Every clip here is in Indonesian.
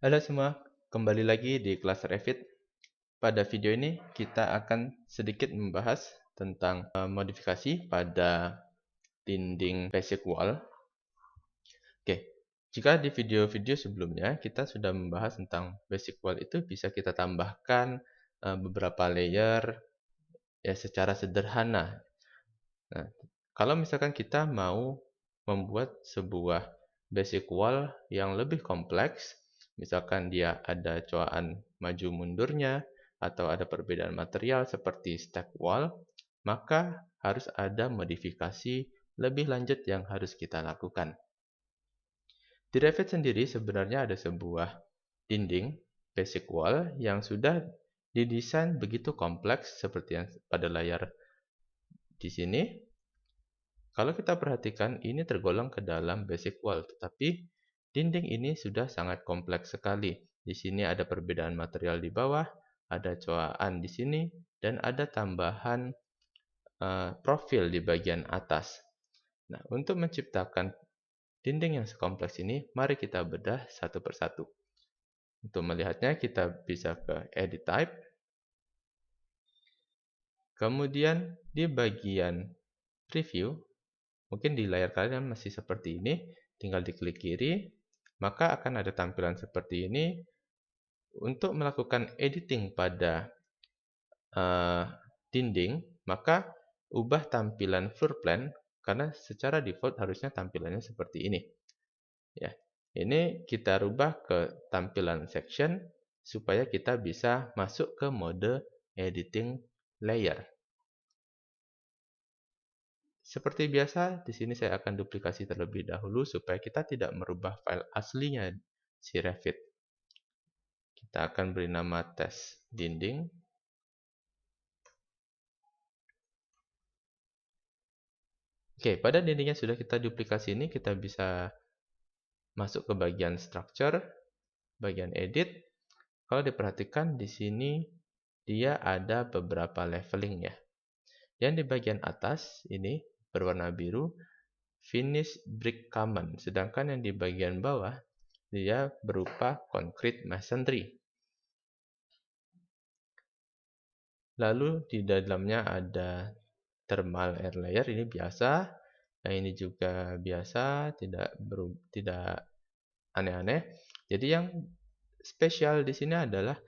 Halo semua, kembali lagi di kelas Revit. Pada video ini kita akan sedikit membahas tentang modifikasi pada dinding basic wall. Oke, jika di video-video sebelumnya kita sudah membahas tentang basic wall itu bisa kita tambahkan beberapa layer ya secara sederhana. Nah, kalau misalkan kita mau membuat sebuah basic wall yang lebih kompleks, misalkan dia ada cowaan maju mundurnya, atau ada perbedaan material seperti stack wall, maka harus ada modifikasi lebih lanjut yang harus kita lakukan. Di Revit sendiri sebenarnya ada sebuah dinding basic wall yang sudah didesain begitu kompleks seperti yang pada layar di sini. Kalau kita perhatikan, ini tergolong ke dalam basic wall, tetapi dinding ini sudah sangat kompleks sekali. Di sini ada perbedaan material di bawah, ada cowaan di sini, dan ada tambahan profil di bagian atas. Nah, untuk menciptakan dinding yang sekompleks ini, mari kita bedah satu persatu. Untuk melihatnya, kita bisa ke Edit Type. Kemudian di bagian Preview, mungkin di layar kalian masih seperti ini, tinggal diklik kiri, maka akan ada tampilan seperti ini. Untuk melakukan editing pada dinding, maka ubah tampilan floor plan, karena secara default harusnya tampilannya seperti ini. Ya, ini kita rubah ke tampilan section, supaya kita bisa masuk ke mode editing layer. Seperti biasa, di sini saya akan duplikasi terlebih dahulu supaya kita tidak merubah file aslinya si Revit. Kita akan beri nama tes dinding. Oke, pada dindingnya sudah kita duplikasi ini, kita bisa masuk ke bagian structure, bagian edit. Kalau diperhatikan di sini dia ada beberapa leveling ya. Yang di bagian atas ini berwarna biru, finish brick common, sedangkan yang di bagian bawah dia berupa concrete masonry. Lalu di dalamnya ada thermal air layer, ini biasa. Yang ini juga biasa, tidak aneh-aneh. Jadi yang spesial di sini adalah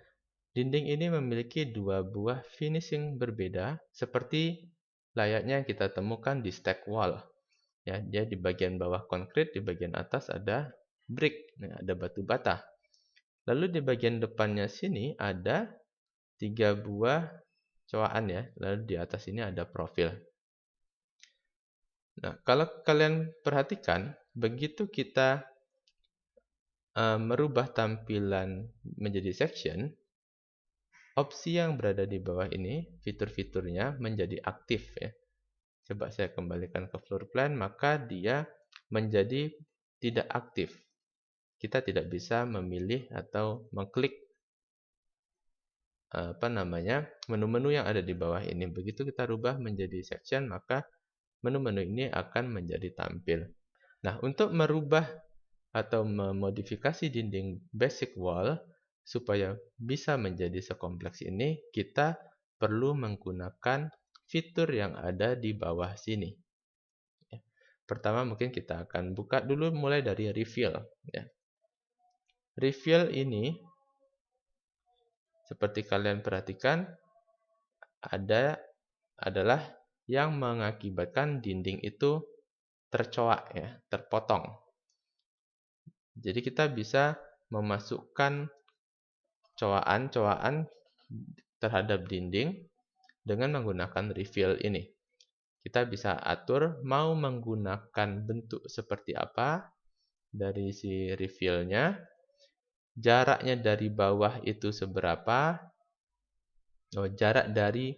dinding ini memiliki dua buah finishing berbeda, seperti layaknya yang kita temukan di stack wall. Ya, dia di bagian bawah konkrit, di bagian atas ada brick, ada batu bata. Lalu di bagian depannya sini ada 3 buah cowaan ya, lalu di atas ini ada profil. Nah, kalau kalian perhatikan, begitu kita merubah tampilan menjadi section, opsi yang berada di bawah ini, fitur-fiturnya menjadi aktif ya. Coba saya kembalikan ke floor plan, maka dia menjadi tidak aktif. Kita tidak bisa memilih atau mengklik menu-menu yang ada di bawah ini. Begitu kita rubah menjadi section, maka menu-menu ini akan menjadi tampil. Nah, untuk merubah atau memodifikasi dinding basic wall supaya bisa menjadi sekompleks ini, kita perlu menggunakan fitur yang ada di bawah sini. Pertama mungkin kita akan buka dulu mulai dari reveal. Reveal ini, seperti kalian perhatikan, adalah yang mengakibatkan dinding itu tercoak ya, terpotong. Jadi kita bisa memasukkan cowaan terhadap dinding dengan menggunakan reveal ini. Kita bisa atur mau menggunakan bentuk seperti apa dari si reveal-nya, jaraknya dari bawah itu seberapa, jarak dari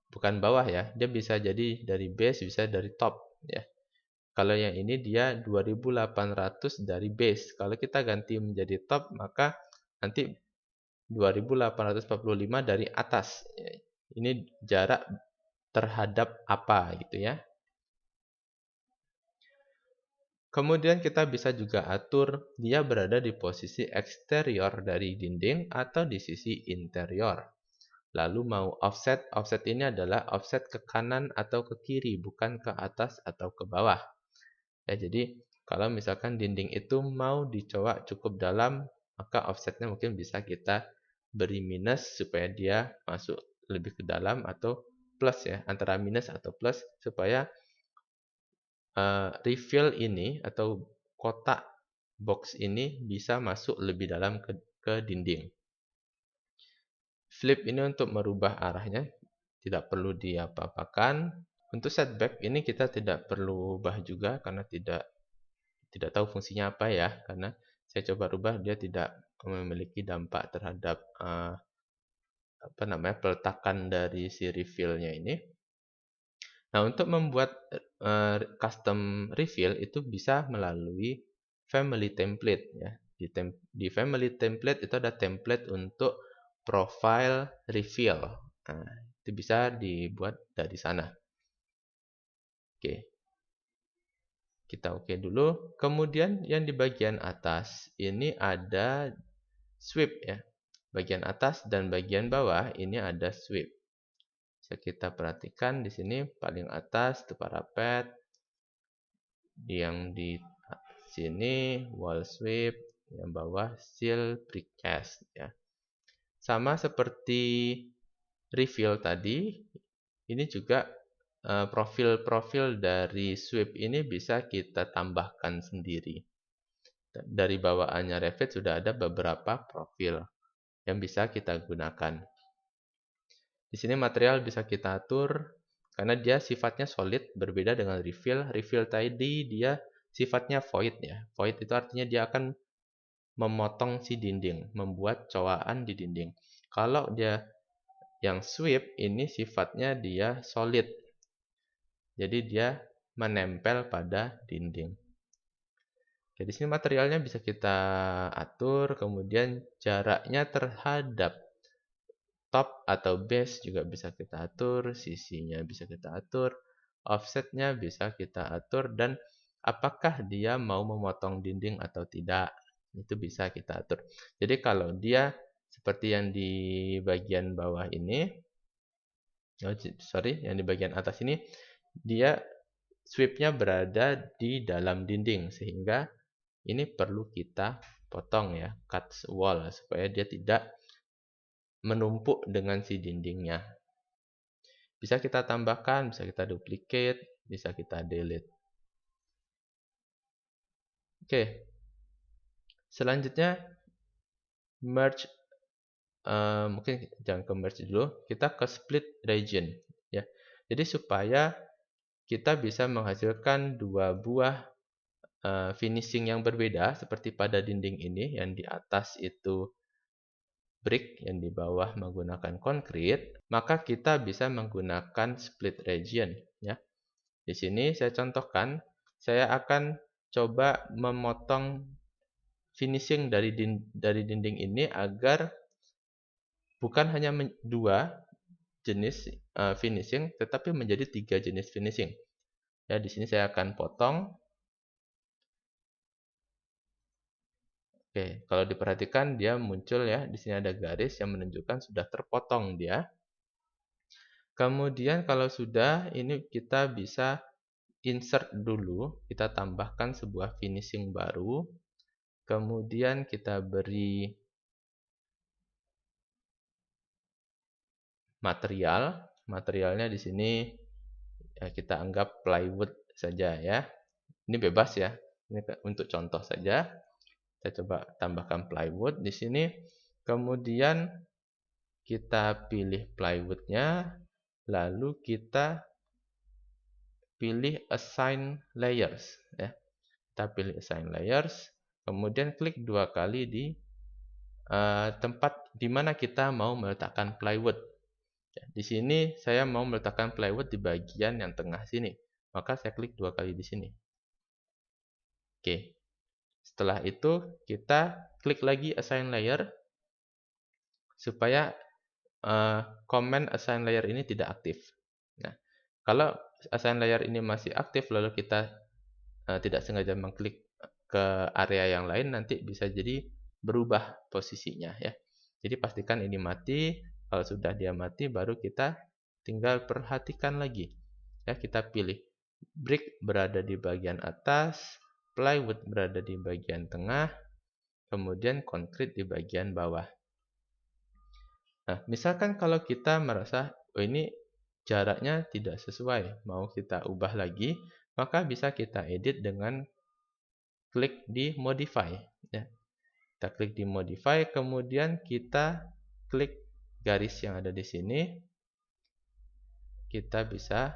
bukan bawah ya, dia bisa jadi dari base, bisa dari top ya. Kalau yang ini dia 2800 dari base. Kalau kita ganti menjadi top, maka nanti 2845 dari atas. Ini jarak terhadap apa gitu ya. Kemudian kita bisa juga atur dia berada di posisi eksterior dari dinding atau di sisi interior. Lalu mau offset, offset ini adalah offset ke kanan atau ke kiri, bukan ke atas atau ke bawah. Ya, jadi kalau misalkan dinding itu mau dicoba cukup dalam, maka offsetnya mungkin bisa kita beri minus supaya dia masuk lebih ke dalam, atau plus ya, antara minus atau plus, supaya refill ini atau kotak box ini bisa masuk lebih dalam ke dinding. Flip ini untuk merubah arahnya, tidak perlu diapa-apakan. Untuk setback ini kita tidak perlu ubah juga karena tidak tahu fungsinya apa ya, karena saya coba rubah dia tidak memiliki dampak terhadap peletakan dari si refill-nya ini. Nah, untuk membuat custom refill itu bisa melalui family template ya. Di family template itu ada template untuk profile refill. Nah, itu bisa dibuat dari sana. Oke. Kita oke dulu. Kemudian yang di bagian atas ini ada sweep ya. Bagian atas dan bagian bawah ini ada sweep. Bisa kita perhatikan di sini paling atas itu parapet, yang di sini wall sweep, yang bawah seal precast ya. Sama seperti refill tadi, ini juga profil-profil dari sweep ini bisa kita tambahkan sendiri. Dari bawaannya Revit sudah ada beberapa profil yang bisa kita gunakan. Di sini material bisa kita atur karena dia sifatnya solid, berbeda dengan refill. Refill tadi dia sifatnya void ya. Void itu artinya dia akan memotong si dinding, membuat cowaan di dinding. Kalau dia yang sweep ini sifatnya dia solid. Jadi dia menempel pada dinding. Jadi sini materialnya bisa kita atur, kemudian jaraknya terhadap top atau base juga bisa kita atur, sisinya bisa kita atur, offsetnya bisa kita atur, dan apakah dia mau memotong dinding atau tidak, itu bisa kita atur. Jadi kalau dia seperti yang di bagian bawah ini, yang di bagian atas ini, dia sweepnya berada di dalam dinding, sehingga ini perlu kita potong ya, cut wall, supaya dia tidak menumpuk dengan si dindingnya. Bisa kita tambahkan, bisa kita duplicate, bisa kita delete. Oke. Selanjutnya merge, mungkin jangan ke merge dulu, kita ke split region ya. Jadi supaya kita bisa menghasilkan dua buah finishing yang berbeda, seperti pada dinding ini, yang di atas itu brick, yang di bawah menggunakan konkrit, maka kita bisa menggunakan split region ya. Di sini saya contohkan, saya akan coba memotong finishing dari dinding ini agar bukan hanya dua jenis finishing, tetapi menjadi 3 jenis finishing. Ya, di sini saya akan potong. Oke, kalau diperhatikan dia muncul ya, di sini ada garis yang menunjukkan sudah terpotong dia. Kemudian kalau sudah, ini kita bisa insert dulu, kita tambahkan sebuah finishing baru. Kemudian kita beri material. Materialnya di sini ya, kita anggap plywood saja ya. Ini bebas ya. Ini untuk contoh saja. Kita coba tambahkan plywood di sini. Kemudian kita pilih plywoodnya, lalu kita pilih assign layers ya. Kita pilih assign layers, kemudian klik 2 kali di tempat di mana kita mau meletakkan plywood. Ya, di sini saya mau meletakkan plywood di bagian yang tengah sini, maka saya klik 2 kali di sini. Oke. Setelah itu kita klik lagi assign layer supaya command assign layer ini tidak aktif. Nah, kalau assign layer ini masih aktif lalu kita tidak sengaja mengklik ke area yang lain, nanti bisa jadi berubah posisinya ya. Jadi pastikan ini mati. Kalau sudah dia mati, baru kita tinggal perhatikan lagi. Ya, kita pilih brick berada di bagian atas, plywood berada di bagian tengah, kemudian konkrit di bagian bawah. Nah, misalkan kalau kita merasa, oh ini jaraknya tidak sesuai, mau kita ubah lagi, maka bisa kita edit dengan klik di modify. Ya. Kita klik di modify, kemudian kita klik garis yang ada di sini. Kita bisa,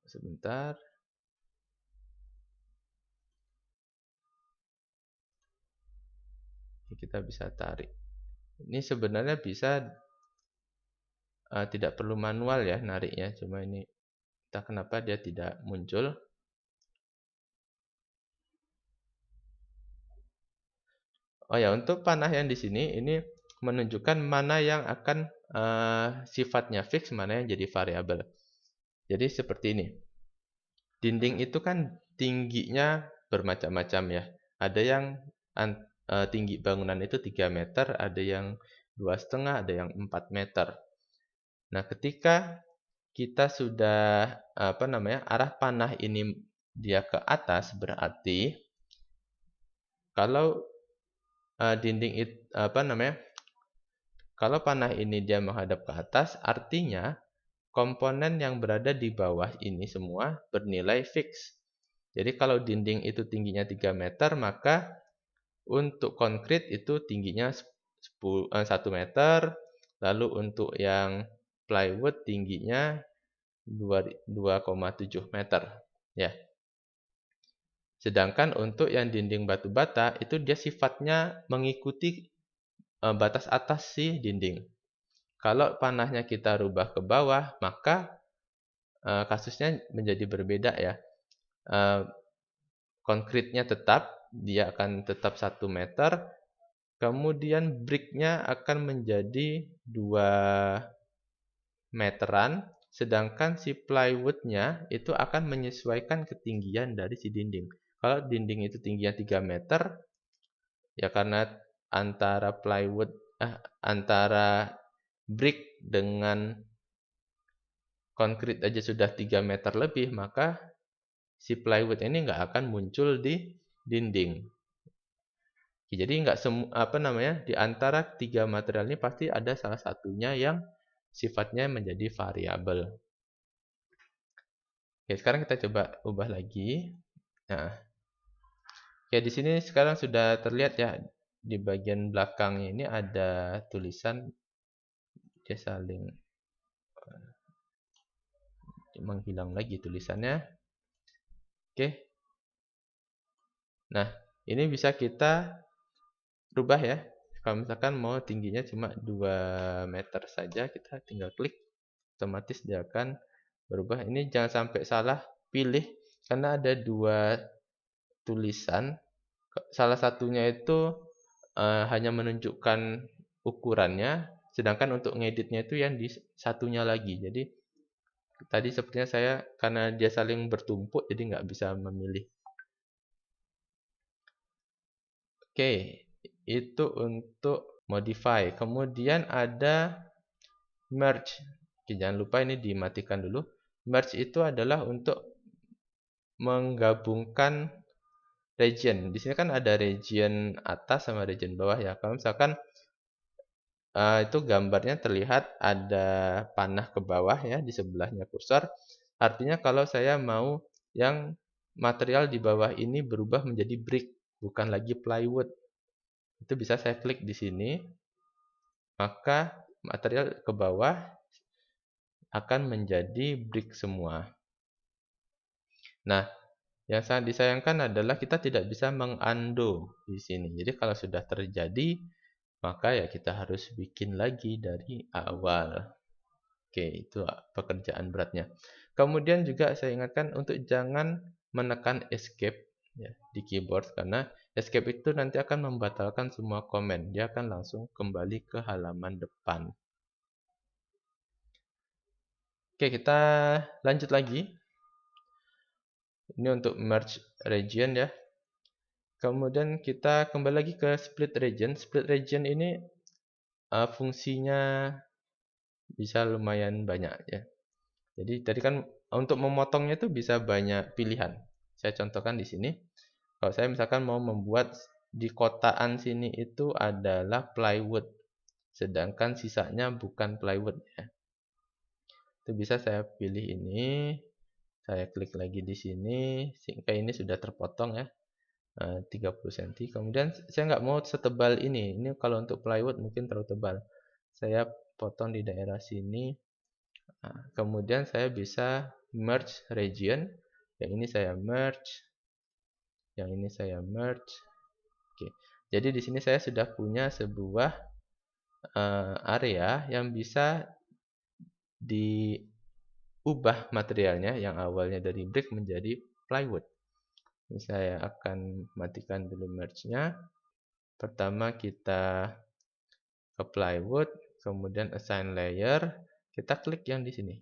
sebentar. Kita bisa tarik. Ini sebenarnya bisa tidak perlu manual ya nariknya, cuma ini entah kenapa dia tidak muncul. Oh ya, untuk panah yang di sini ini menunjukkan mana yang akan sifatnya fix, mana yang jadi variabel. Jadi seperti ini. Dinding itu kan tingginya bermacam-macam ya. Ada yang tinggi bangunan itu 3 meter, ada yang 2,5, ada yang 4 meter. Nah, ketika kita sudah arah panah ini dia ke atas, berarti kalau kalau panah ini dia menghadap ke atas, artinya komponen yang berada di bawah ini semua bernilai fix. Jadi kalau dinding itu tingginya 3 meter, maka untuk konkrit itu tingginya 1 meter, lalu untuk yang plywood tingginya 2,7 meter. Ya. Sedangkan untuk yang dinding batu bata itu dia sifatnya mengikuti batas atas si dinding. Kalau panahnya kita rubah ke bawah, maka kasusnya menjadi berbeda ya. Konkritnya tetap, dia akan tetap 1 meter, kemudian bricknya akan menjadi 2 meteran, sedangkan si plywoodnya itu akan menyesuaikan ketinggian dari si dinding. Kalau dinding itu tingginya 3 meter, ya karena antara brick dengan konkrit aja sudah 3 meter lebih, maka si plywood ini nggak akan muncul di dinding. Jadi nggak di antara 3 material ini pasti ada salah satunya yang sifatnya menjadi variabel. Oke, sekarang kita coba ubah lagi. Nah, oke, di sini sekarang sudah terlihat ya, di bagian belakangnya ini ada tulisan, dia saling menghilang lagi tulisannya. Oke. Nah, ini bisa kita rubah ya. Kalau misalkan mau tingginya cuma 2 meter saja, kita tinggal klik, otomatis dia akan berubah. Ini jangan sampai salah pilih, karena ada 2 tulisan. Salah satunya itu hanya menunjukkan ukurannya, sedangkan untuk ngeditnya itu yang di satunya lagi. Jadi tadi sepertinya saya, karena dia saling bertumpuk, jadi nggak bisa memilih. Oke, itu untuk modify. Kemudian ada merge. Oke, jangan lupa ini dimatikan dulu. Merge itu adalah untuk menggabungkan region. Di sini kan ada region atas sama region bawah ya. Kalau misalkan itu gambarnya terlihat ada panah ke bawah ya, di sebelahnya kursor. Artinya kalau saya mau yang material di bawah ini berubah menjadi brick, bukan lagi plywood, itu bisa saya klik di sini, maka material ke bawah akan menjadi brick semua. Nah, yang sangat disayangkan adalah kita tidak bisa mengundo di sini. Jadi kalau sudah terjadi, maka ya kita harus bikin lagi dari awal. Oke, itu pekerjaan beratnya. Kemudian juga saya ingatkan untuk jangan menekan escape ya, di keyboard, karena escape itu nanti akan membatalkan semua komen. Dia akan langsung kembali ke halaman depan. Oke, kita lanjut lagi. Ini untuk merge region ya. Kemudian kita kembali lagi ke split region. Split region ini fungsinya bisa lumayan banyak ya. Jadi tadi kan untuk memotongnya itu bisa banyak pilihan. Saya contohkan di sini. Kalau saya misalkan mau membuat di kotaan sini itu adalah plywood, sedangkan sisanya bukan plywood ya. Itu bisa saya pilih ini, saya klik lagi di sini, sehingga ini sudah terpotong ya. 30 cm. Kemudian saya nggak mau setebal ini. Ini kalau untuk plywood mungkin terlalu tebal. Saya potong di daerah sini. Nah, kemudian saya bisa merge region. Yang ini saya merge, yang ini saya merge. Oke. Jadi di sini saya sudah punya sebuah area yang bisa diubah materialnya yang awalnya dari brick menjadi plywood. Ini saya akan matikan dulu merge-nya. Pertama kita ke plywood, kemudian assign layer, kita klik yang di sini.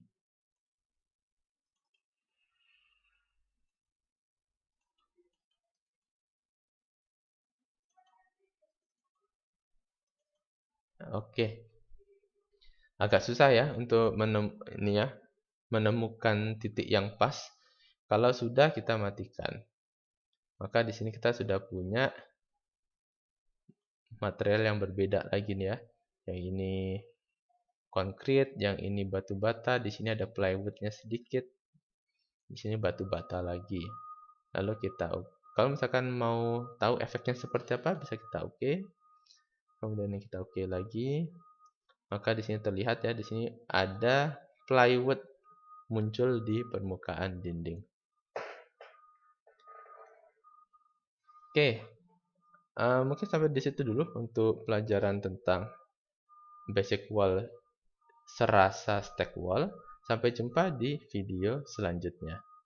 Oke. Agak susah ya untuk menemukan titik yang pas. Kalau sudah kita matikan. Maka di sini kita sudah punya material yang berbeda lagi nih ya. Yang ini konkrit, yang ini batu bata, di sini ada plywoodnya sedikit. Di sini batu bata lagi. Lalu kita kalau misalkan mau tahu efeknya seperti apa, bisa kita oke. Kemudian ini kita oke lagi. Maka di sini terlihat ya, di sini ada plywood muncul di permukaan dinding. Oke, mungkin sampai di situ dulu untuk pelajaran tentang basic wall serasa stack wall. Sampai jumpa di video selanjutnya.